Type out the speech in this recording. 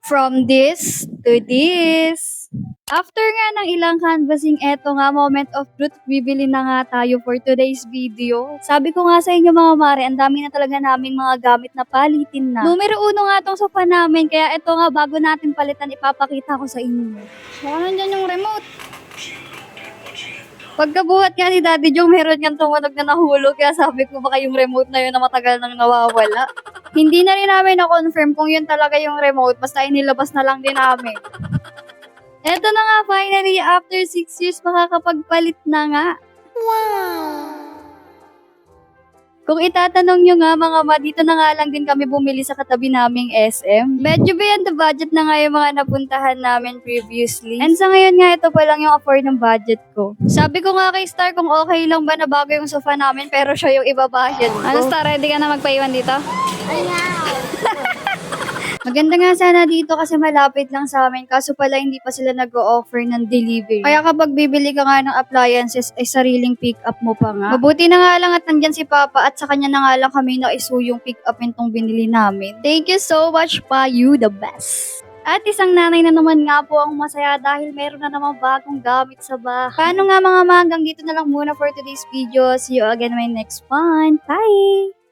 From this to this. After nga ng ilang canvassing, eto nga, moment of truth, bibili na nga tayo for today's video. Sabi ko nga sa inyo mga mare, ang dami na talaga naming mga gamit na palitin na. Numero 1 nga tong sofa namin, kaya eto nga, bago natin palitan, ipapakita ko sa inyo. Baka nandyan yung remote. Pagkabuhat nga ni Daddy Jong, meron niyang tumunog na nahulog, kaya sabi ko baka yung remote na yun na matagal nang nawawala. Hindi na rin namin na-confirm kung yun talaga yung remote, basta inilabas na lang din namin. Eto na nga, finally, after 6 years, makakapagpalit na nga. Wow! Kung itatanong nyo nga mga ma, dito na nga lang din kami bumili sa katabi naming SM. Medyo beyond the budget na nga yung mga napuntahan namin previously. And sa ngayon nga, ito pa lang yung afford ng budget ko. Sabi ko nga kay Star kung okay lang ba na bago yung sofa namin, pero siya yung iba budget ko. Ano Star, ready ka na magpaiwan dito? Ayaw! Maganda nga sana dito kasi malapit lang sa amin, kaso pala hindi pa sila nag-o-offer ng delivery. Kaya kapag bibili ka nga ng appliances, ay sariling pick-up mo pa nga. Mabuti na nga lang at nandyan si Papa at sa kanya na nga lang kami na-issue yung pick-up itong binili namin. Thank you so much pa, you the best! At isang nanay na naman nga po ang masaya dahil meron na naman bagong gamit sa bahay. Paano nga mga hanggang dito na lang muna for today's video. See you again in my next one. Bye!